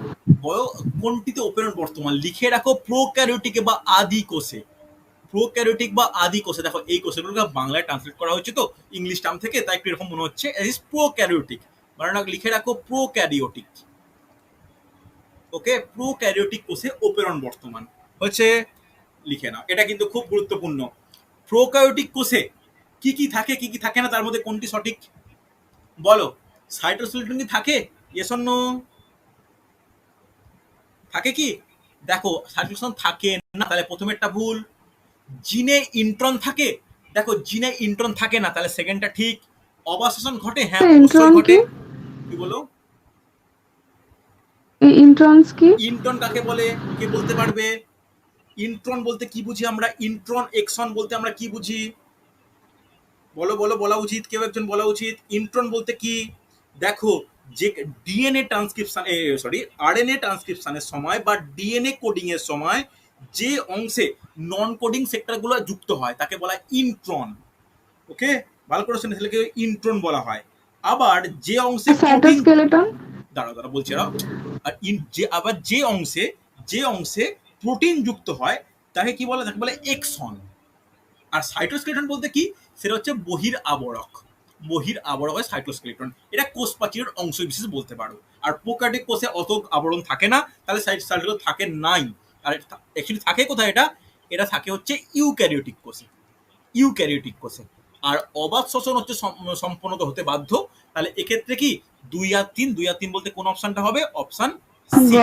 কোনটিতে ওপেরন বর্তমান? লিখে রাখো প্রোক্যারিওটিক বা আদি কোষে। প্রোক্যারিওটিক বা আদি কোষে। দেখো এই কোষগুলোকে বাংলায় ট্রান্সলেট করা হয়েছে তো ইংলিশ টার্ম থেকে, তাই একটু এরকম মনে হচ্ছে। প্রোক্যারিওটিক মানে লিখে রাখো প্রোক্যারিওটিক। ওকে, প্রোক্যারিওটিক কোষে ওপেরন বর্তমান হচ্ছে, লিখে নাও। এটা কিন্তু খুব গুরুত্বপূর্ণ। প্রোক্যারিওটিক কোষে কি কি থাকে, কি কি থাকে না, তার মধ্যে কোনটি সঠিক বলো? সাইটোস্কেলেটন কি থাকে? Yes or no? থাকে কি? দেখো সাইটোস্কেলেটন থাকে না, তাহলে প্রথমেরটা ভুল। জিনে ইন্ট্রন থাকে? দেখো জিনে ইন্ট্রন থাকে না, তাহলে সেকেন্ডটা ঠিক। অবাসন ঘটে? হ্যাঁ অবশ্যই ইন্ট্রন ঘটে। কি? কি বলো? ইন্ট্রন্স কি? ইন্ট্রন কাকে বলে? কে বলতে পারবে? ইন্ট্রন বলতে কি বুঝি আমরা? ইন্ট্রন এক্সন বলতে আমরা কি বুঝি? বলো বলো, বলা উচিত, কেউ একজন বলা উচিত। ইন্ট্রন বলতে কি? দেখো যে ডিএনএ ট্রান্সক্রিপশন, সরি আরএনএ ট্রান্সক্রিপশনের সময় বা ডিএনএ কোডিং এর সময় যে অংশে নন কোডিং সেক্টরগুলো যুক্ত হয় তাকে বলা হয় ইন্ট্রন। ওকে, ভালো করে শুনে, সেটাকে ইন্ট্রন বলা হয়। আবার যে অংশে প্রোটিন, সাইটোস্কেলেটন? দাঁড়া বলছি না, আর আবার যে অংশে প্রোটিন যুক্ত হয় তাকে কি বলে? তাকে বলে এক্সন। আর সাইটোস্কেলেটন বলতে কি? সেটা হচ্ছে বহির আবরক। বহির আবরক হয় সাইটোস্কেলেটন। এটা কোষ প্রাচীরের অংশ বিশেষ বলতে পারো। আর প্রোক্যারিওটিক কোষে অত আবরণ থাকে না, তাহলে সাইটোস্কেলেটন থাকে নাই। আর অ্যাকচুয়ালি থাকে কোথায় এটা? এটা থাকে হচ্ছে ইউক্যারিওটিক কোষে। ইউক্যারিওটিক কোষে। আর অবাধ শ্বসন হচ্ছে সম্পূর্ণত হতে বাধ্য। তাহলে এক্ষেত্রে কি 2 আর 3, 2 আর 3 বলতে কোন অপশনটা হবে? Option C.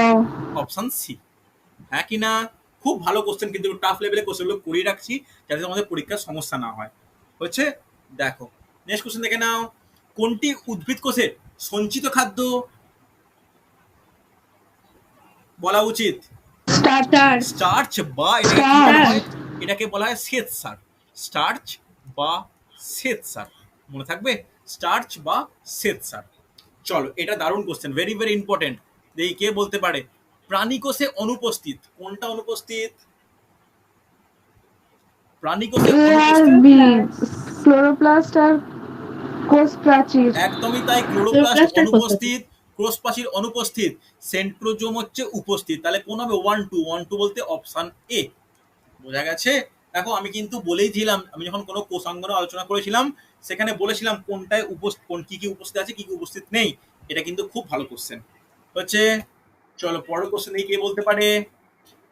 অপশন সি, হ্যাঁ কি না? খুব ভালো কোশ্চেন, কিন্তু টাফ লেভেলের কোশ্চেনগুলো করিয়ে রাখছি যাতে আমাদের পরীক্ষার সমস্যা না হয়। হচ্ছে? দেখো নেক্সট কোশ্চেন দেখে নাও। কোনটি উদ্ভিদ কোষে সঞ্চিত খাদ্য বলা উচিত? স্টার্চ। স্টার্চ বা এটাকে কি বলা হয়? এটাকে বলা হয় শ্বেত সার। স্টার্চ বা শ্বেত সার, মনে থাকবে? স্টার্চ বা শ্বেত সার। চলো, এটা দারুণ কোশ্চেন, ভেরি ভেরি ইম্পর্টেন্ট। দেখি কে বলতে পারে। প্রাণী কোষে অনুপস্থিত কোনটা? অনুপস্থিত প্রাণী কোষে অনুপস্থিত ক্লোরোপ্লাস্ট আর কোষ প্রাচীর। একদমই তাই, ক্লোরোপ্লাস্ট অনুপস্থিত, কোষ প্রাচীর অনুপস্থিত, সেন্ট্রোজোম হচ্ছে উপস্থিত। তাহলে কোন হবে? 1 2 1 2 বলতে অপশন এ। বোঝা গেছে? দেখো আমি কিন্তু বলেই দিলাম, আমি যখন কোনো কোষাঙ্গনে আলোচনা করেছিলাম সেখানে বলেছিলাম কোনটায় কি কি উপস্থিত আছে, কি কি উপস্থিত নেই। এটা কিন্তু খুব ভালো কোশ্চেন হচ্ছে। চলো পরের কোশ্চেন দেখি কে বলতে পারে।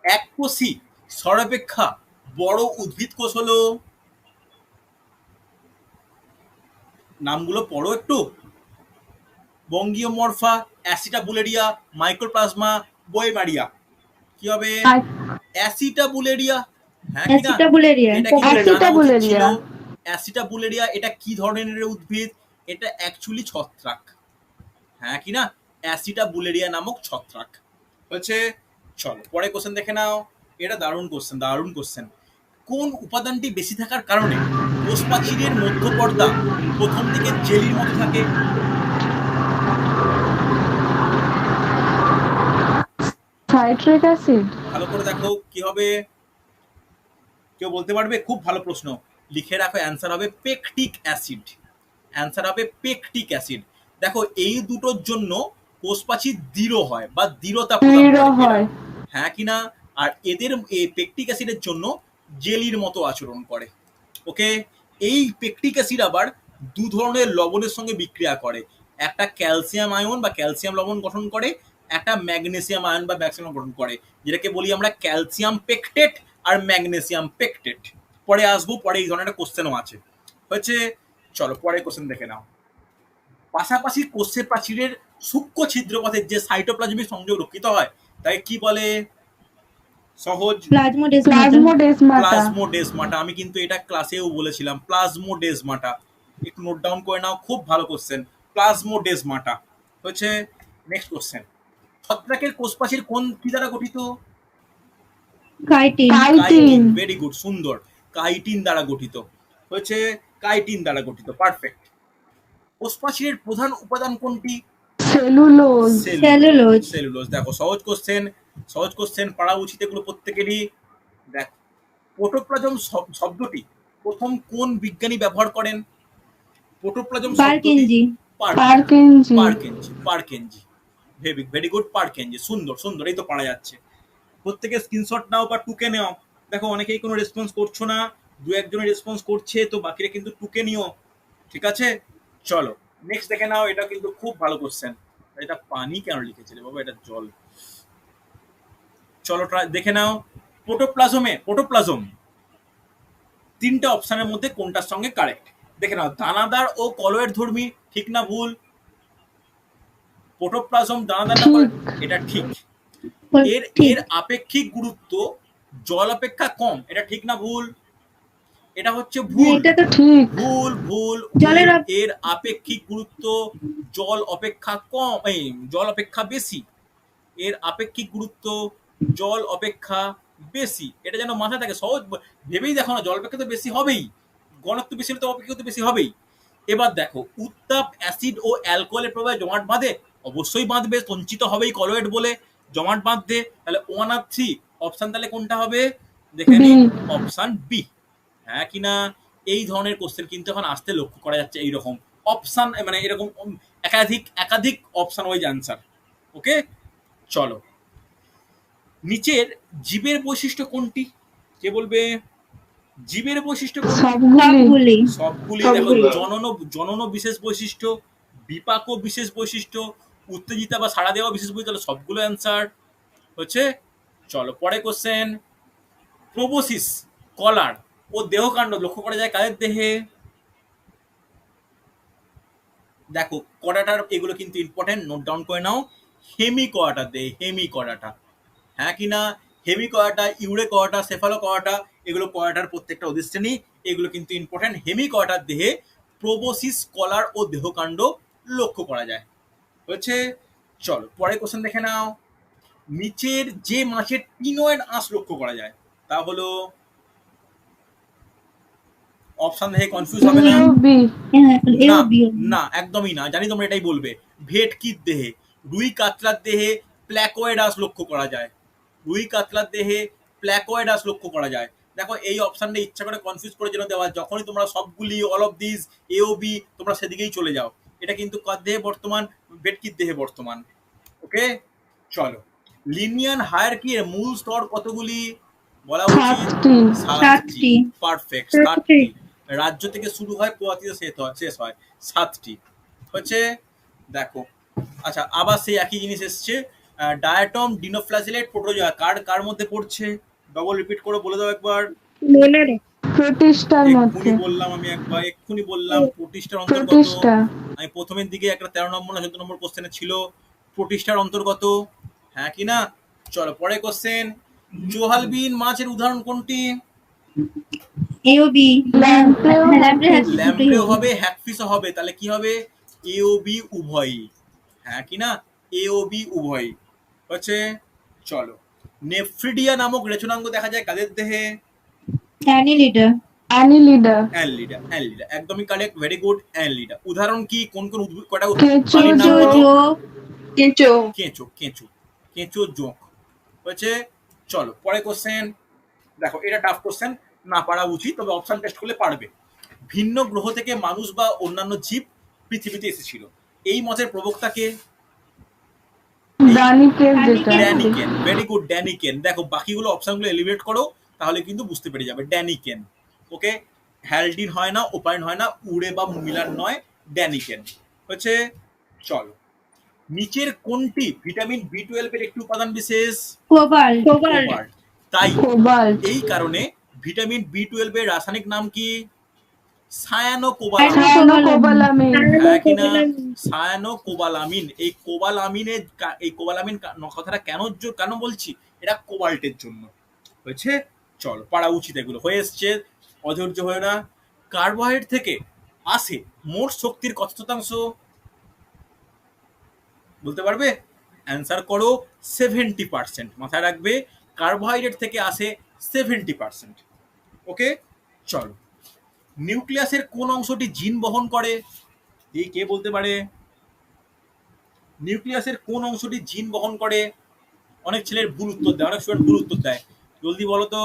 এককোষী সর্বাপেক্ষা বড় উদ্ভিদ কোষ হলো? নামগুলো পড়ো একটু। বঙ্গীয় মরফা, অ্যাসিটাবুলেরিয়া, মাইক্রোপ্লাজমা, বইমারিয়া। কি হবে? অ্যাসিটাবুলেরিয়া। হ্যাঁ কি না? অ্যাসিটাবুলেরিয়া। এটা কিন্তু জানা উচিত ছিল। অ্যাসিটাবুলেরিয়া। অ্যাসিটাবুলেরিয়া এটা কি ধরনের উদ্ভিদ? এটা অ্যাকচুয়ালি ছত্রাক। হ্যাঁ কি না? অ্যাসিটাবুলেরিয়া নামক ছত্রাক হচ্ছে। চলো পরের কোশ্চেন দেখে নাও। এটা দারুণ কোশ্চেন, দারুণ কোশ্চেন। কোন উপাদানটি বেশি থাকার কারণে কোষ প্রাচীরের মধ্যপর্দা প্রথম দিকে জেলির মতো থাকে? Citric acid. ভালো করে দেখো কি হবে, কেউ বলতে পারবে? খুব ভালো প্রশ্ন, লিখে রাখো। অ্যান্সার হবে পেকটিক অ্যাসিড। অ্যান্সার হবে পেকটিক অ্যাসিড। দেখো এই দুটোর জন্য কোষ প্রাচীর দৃঢ় হয় বা দৃঢ়তা প্রদান করে, হ্যাঁ কিনা? আর এদের এই পেকটিক অ্যাসিডের জন্য জেলির মতো আচরণ করে। ওকে, এই পেকটিক অ্যাসিড আবার দু ধরনের লবণের সঙ্গে বিক্রিয়া করে। একটা ক্যালসিয়াম আয়ন বা ক্যালসিয়াম লবণ গঠন করে, একটা ম্যাগনেসিয়াম আয়ন বা ম্যাগনেসিয়াম গঠন করে, যেটাকে বলি আমরা ক্যালসিয়াম পেকটেট আর ম্যাগনেসিয়াম পেকটেট। পরে আসবো, পরে এই ধরনের একটা কোশ্চেনও আছে হচ্ছে। চলো পরের কোশ্চেন দেখে নাও। পাশাপাশি কোষের প্রাচীরের সূক্ষ্ম ছিদ্রপথের যে সাইটোপ্লাজমিক সংযোগ রক্ষিত হয় তাই কি বলে? সহজ, প্লাজমোডেসমাটা। আমি কিন্তু এটা ক্লাসেও বলেছিলাম, প্লাজমোডেসমাটা। একটু নোট ডাউন করে নাও, খুব ভালো কোশ্চেন, প্লাজমোডেসমাটা হচ্ছে। Next question. ছত্রাকের কোষ প্রাচীর কোন কি দ্বারা গঠিত? কাইটিন। কাইটিন, ভেরি গুড, সুন্দর, কাইটিন দ্বারা গঠিত হচ্ছে। কাইটিন দ্বারা গঠিত। পারফেক্ট। কোষপ্রাচীরের প্রধান উপাদান কোনটি? সেলুলোজ। সেলুলোজ। সেলুলোজ। দেখো সহজ কোশ্চেন পারা উচিত এগুলো প্রত্যেকেরই। দেখ, প্রোটোপ্লাজম শব্দটি প্রথম কোন বিজ্ঞানী ব্যবহার করেন? প্রোটোপ্লাজম শব্দটি পারকিনজি। পার্কেনজি। Very good, পার্কেনজি। সুন্দর, এই তো পারা যাচ্ছে। প্রত্যেকে স্ক্রিনশট নাও বা টুকে নাও। দেখো অনেকেই কোনো রেসপন্স করছো না, দু একজনের রেসপন্স করছে, তো বাকিরা কিন্তু টুকে নিও, ঠিক আছে? চলো নেক্সট দেখে নাও। এটা কিন্তু খুব ভালো কোশ্চেন। এটা পানি কেন লিখেছিলে বাবা, এটা জল। চলো দেখে নাও। প্রোটোপ্লাজম তিনটা অপশনের মধ্যে কোনটার সঙ্গে কারেক্ট? দেখে নাও। দানাদার ও কলয়েড ধর্মী, ঠিক না ভুল? প্রোটোপ্লাজম দানাদার না কলয়েড? এটা ঠিক। এর ঠিক। আপেক্ষিক গুরুত্ব জল অপেক্ষা কম, এটা ঠিক না ভুল? এটা হচ্ছে ভুল। এটা তো ঠিক। ভুল। জলের এর আপেক্ষিক গুরুত্ব জল অপেক্ষা কম, জল অপেক্ষা বেশি। এর আপেক্ষিক গুরুত্ব জল অপেক্ষা বেশি। এটা যেন মাথায় থাকে, সহজ ভেবেই দেখো না, জল অপেক্ষা তো বেশি হবেই, ঘনত্ব বেশি হলে তো অপেক্ষা তো বেশি হবেই। এবার দেখো, উত্তাপ অ্যাসিড ও অ্যালকোহলের প্রভাবে জমাট বাঁধে? অবশ্যই বাঁধবে, সঞ্চিত হবেই কলয়েড বলে জমাট বাঁধবে। তাহলে 1 আর 3 অপশন তাহলে কোনটা হবে? দেখে নি, অপশন বি। হ্যাঁ কিনা? এই ধরনের কোশ্চেন কিন্তু এখন আসতে লক্ষ্য করা যাচ্ছে, এইরকম অপশন, মানে এরকম একাধিক অপশন ওয়াইজ আনসার। ওকে, চলো। নিচের জীবের বৈশিষ্ট্য কোনটি? কে বলবে? জীবের বৈশিষ্ট্য কোনটি? সবগুলি। দেখো, জনন বিশেষ বৈশিষ্ট্য, বিপাক বিশেষ বৈশিষ্ট্য, উত্তেজিতা বা সাড়া দেওয়া বিশেষ বৈশিষ্ট্য, তাহলে সবগুলো অ্যান্সার হচ্ছে। চলো পরে কোশ্চেন। প্রোবোসিস, কলার ও দেহকাণ্ড লক্ষ্য করা যায় কাদের দেহে? দেখো কডাটার, এগুলো কিন্তু ইম্পর্টেন্ট, নোট ডাউন করে নাও। হেমিকডাটা দেহে, হেমিকডাটা। হ্যাঁ কিনা? হেমিকডাটা, ইউরেকডাটা, সেফালোকডাটা, এগুলো কডাটার প্রত্যেকটা অধিষ্ঠানী, এগুলো কিন্তু ইম্পর্টেন্ট। হেমিকডাটার দেহে প্রোবোসিস, কলার ও দেহকাণ্ড লক্ষ্য করা যায়। হচ্ছে। চলো পরে কোশ্চেন দেখে নাও। নিচের যে মাছের টিনোয়েড আঁশ লক্ষ্য করা যায় তা হলো? অপশন দেখে কনফিউজ হবে না? না, একদমই না। জানি তোমরা এটাই বলবে। ভেটকির দেহে, রুই কাতলার দেহে প্ল্যাকয়েড আঁশ লক্ষ্য করা যায়। রুই কাতলার দেহে প্ল্যাকয়েড আঁশ লক্ষ্য করা যায়। দেখো এই অপশনটা ইচ্ছা করে কনফিউজ করে যেন দেওয়া, যখনই তোমরা সবগুলি অল অফ দিস এ ও বি তোমরা সেদিকেই চলে যাও। এটা কিন্তু কার দেহে বর্তমান? ভেটকির দেহে বর্তমান। ওকে, চলো। লিনিয়ার হায়ারার্কির মূল স্তর কতগুলি বলা উচিত? 7টি। পারফেক্ট, 7টি। রাজ্য থেকে শুরু হয়, পোয়াতিতে শেষ হয়। 7টি হচ্ছে। দেখো, আচ্ছা, আবার সেই একই জিনিস এসছে। ডায়াটম, ডিনোফ্লাজেলেট, প্রোটোজোয়া কার মধ্যে পড়ছে? ডবল রিপিট করে বলে দাও একবার। প্রোটিস্টার মধ্যে। এক্ষুনি বললাম প্রোটিস্টার অন্তর্গত। আমি প্রথমের দিকে একটা 13 নম্বর না 14 নম্বর কোশ্চেনে ছিল, প্রোটিস্টার অন্তর্গত। হ্যাঁ কি না? চলো পরে কোশ্চেন। জোহালবিন মাছের উদাহরণ কোনটি? ল্যাম্প্রে হবে, হ্যাগফিশও হবে, তাহলে কি হবে? এ ও বি উভয়ই। হ্যাঁ কি না? এ ও বি উভয়ই হচ্ছে। চলো, নেফ্রিডিয়া নামক রেচনাঙ্গ দেখা যায় কাদের দেহে? অ্যানিলিডা। একদমই কারেক্ট, ভেরি গুড। অ্যানিলিডা। উদাহরণ কি? কোন উদ্ভিদ, কটা কেঁচো, প্রাণীর নাম বলো? কেঁচো। কেঁচো, জোঁক হচ্ছে। চলো পরে কোশ্চেন। দেখো এটা টাফ কোশ্চেন, না পারা উচিত, তবে অপশন টেস্ট করলে পারবে। ভিন্ন গ্রহ থেকে মানুষ বা অন্যান্য জীব পৃথিবীতে এসেছিল, এই মতের প্রবক্তাকে? ড্যানিকেন। Very good, ড্যানিকেন। দেখো বাকিগুলো অপশনগুলো এলিমিনেট করো, তাহলে কিন্তু বুঝতে পেরে যাবে। ড্যানিকেন। ওকে, হ্যালডিন হয় না, ওপাইন হয় না, উড়ে বা মিলার নয়, ড্যানিকেন হচ্ছে। চলো, নিচের কোনটি ভিটামিন B12 এর একটি উপাদান বিশেষ? কোবাল্ট। তাই এই কারণে ভিটামিন B12 এর রাসায়নিক নাম কি? সায়ানোকোবালামিন। হ্যাঁ কিনা? সায়ানোকোবালামিন। এই কোবালামিন কথাটা কেন বলছি? এটা কোবাল্টের জন্য হয়েছে। চলো পারা উচিত, এগুলো হয়ে এসছে, অধৈর্য হয় না। কার্বোহাইড্রেট থেকে আসে মোট শক্তির কত শতাংশ? বলতে পারবে? অ্যান্সার করো। 70%। মাথায় রাখবে, কার্বোহাইড্রেট থেকে আসে 70%। ওকে, চলো। নিউক্লিয়াসের কোন অংশটি জিন বহন করে? এই কে বলতে পারে? নিউক্লিয়াসের কোন অংশটি জিন বহন করে? অনেক ছেলের ভুল উত্তর দেয়, অনেক স্টুডেন্ট ভুল উত্তর দেয়। জলদি বলো তো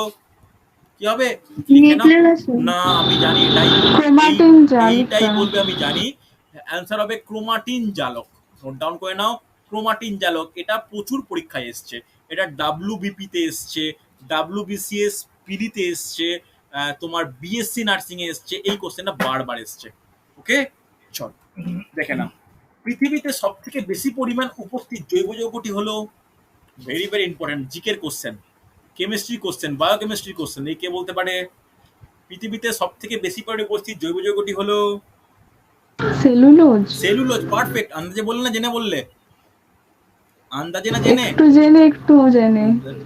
কি হবে? লিখে নাও। নিউক্লিয়াস না, আমি জানি এটাই, ক্রোমাটিন এইটাই জালিকা। বলবে, আমি জানি। অ্যান্সার হবে ক্রোমাটিন জালক। নোট ডাউন করে নাও, ক্রোমাটিন জালক। এটা প্রচুর পরীক্ষায় এসছে, এটা WBP তে এসছে, WBCS পিডিতে এসছে, তোমার BSc নার্সিং এ এসছে, এই কোশ্চেনটা বারবার এসছে। ওকে, চল দেখে নাও। পৃথিবীতে সব থেকে বেশি পরিমাণ উপস্থিত জৈব যৌগটি হলো, ভেরি ভেরি ইম্পর্টেন্ট, জিকের question, chemistry question, biochemistry question. এই কে বলতে পারে? পৃথিবীতে সব থেকে বেশি পরিমাণে উপস্থিত জৈব যৌগটি হলো সেলুলোজ। সেলুলোজ। পারফেক্ট, আন্দাজে বললে না জেনে বললে? আন্দাজে না জেনে? একটু জেনে একটু জেনে।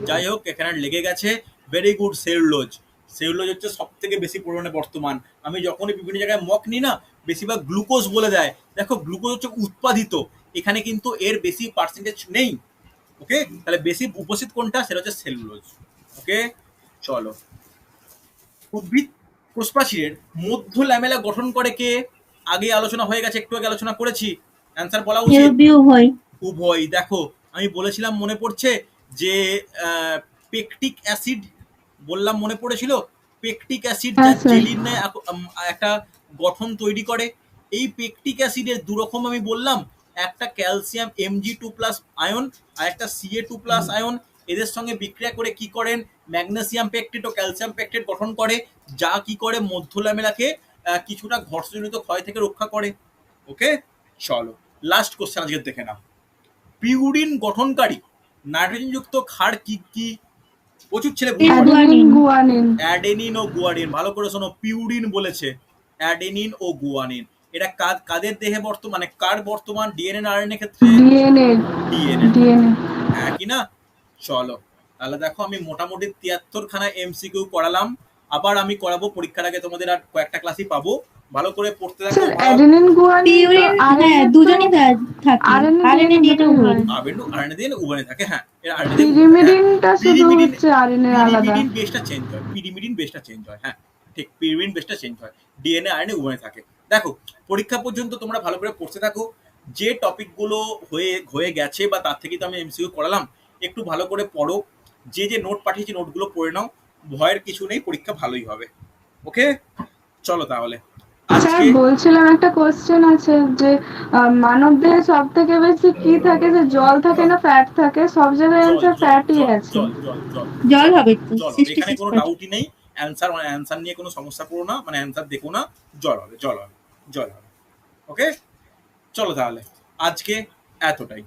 যাই হোক, এখানে লেগে গেছে। Very good, cellulose. সেলুলোজ হচ্ছে সব থেকে বেশি পরিমাণে বর্তমান। আমি যখনই বিভিন্ন জায়গায় মক নিই না, বেশিরভাগ গ্লুকোজ বলে দেয়। দেখো, গ্লুকোজ হচ্ছে উৎপাদিত, এখানে কিন্তু এর বেশি পার্সেন্টেজ নেই। ওকে, তাহলে বেশি উপস্থিত কোনটা? সেটা হচ্ছে সেলুলোজ। ওকে, চলো। উদ্ভিদ কোষপ্রাচীরের মধ্য ল্যামেলা গঠন করে কে? আগে আলোচনা হয়ে গেছে, একটু আগে আলোচনা করেছি। অ্যান্সার বলা উচিত। ইউবিউ হয়। উভয়। দেখো, আমি বলেছিলাম, মনে পড়ছে যে পেকটিক অ্যাসিড বললাম, মনে পড়েছিল? পেকটিক অ্যাসিড যা হ্যাঁ স্যার। জেলির ন্যায় একটা গঠন তৈরি করে। এই পেকটিক অ্যাসিডের দুরকম আমি বললাম, একটা ক্যালসিয়াম Mg2+ আয়ন আর একটা Ca2+ আয়ন। এদের সঙ্গে বিক্রিয়া করে কি করেন? ম্যাগনেসিয়াম পেকটেট ও ক্যালসিয়াম পেকটেট গঠন করে, যা কি করে? মধ্য ল্যামেলাকে কিছুটা ঘর্ষণজনিত ক্ষয় থেকে রক্ষা করে। ওকে, চলো লাস্ট কোশ্চেন আজকে দেখে নাও। পিউরিন গঠনকারী নাইট্রোজেনযুক্ত ক্ষার কি কি? প্রচুর ছেলে ভুল করে। Adenine guanine. অ্যাডেনিন ও গুয়ানিন। ভালো করে শোনো, পিউরিন বলেছে, অ্যাডেনিন ও গুয়ানিন। এটা কাদের দেহে বর্তমানে, কার বর্তমান? ডিএনএ না আরএনএ ক্ষেত্রে? ডিএনএ। ডিএনএ। ডিএনএ। হ্যাঁ কি না? চলো তাহলে দেখো, আমি মোটামুটি 73খানা MCQ করালাম। আবার আমি করাবো পরীক্ষার আগে, তোমাদের আর কয়েকটা ক্লাসই পাবো। ভালো করে পড়তে থাকো। স্যার অ্যাডেনিন গুয়ানিন তো পিউরিন, হ্যাঁ, আরএনএ তো দুজনই থাকে। আরএনএ আরএনএ ডিএনএ ডিএনএ দুটোই উভয়। হয়। আরএনএ দিয়ে উবানে থাকে। হ্যাঁ, এর আরএনএ দিয়ে উবানে থাকে। পিরিমিডিনটা শুধু পিরিমিডিন, হচ্ছে আরএনএ আলাদা। পিরিমিডিন বেসটা চেঞ্জ হয়, পিরিমিডিন বেসটা চেঞ্জ হয়। হ্যাঁ ঠিক, পিরিমিডিন বেসটা চেঞ্জ হয়, ডিএনএ আরএনএ উভয় থাকে। দেখো, পরীক্ষা পর্যন্ত তোমরা ভালো করে পড়তে থাকো। যে টপিকগুলো হয়ে গেছে বা তার থেকে তো আমি MCQ করালাম, একটু ভালো করে পড়ো। যে যে নোট পাঠিয়েছি নোটগুলো পড়ে নাও, ভয়ের কিছু নেই, পরীক্ষা ভালোই হবে। ওকে, চলো তাহলে স্যার আজকে বলছিলাম, একটা কোশ্চেন আছে যে মানব দেহে সব থেকে বেশি কি থাকে, যে জল থাকে না ফ্যাট থাকে? সব জায়গায় জল অ্যান্সার জল ফ্যাটই জল আছে। জল জল জল জল হবে তো, জল হবে, এখানে কোনো 66%। ডাউটই নেই। অ্যান্সার নিয়ে কোনো সমস্যা করো না, মানে অ্যান্সার দেখো না, জল হবে, জল হবে, জল হবে। ওকে, চলো তাহলে আজকে এতটাই।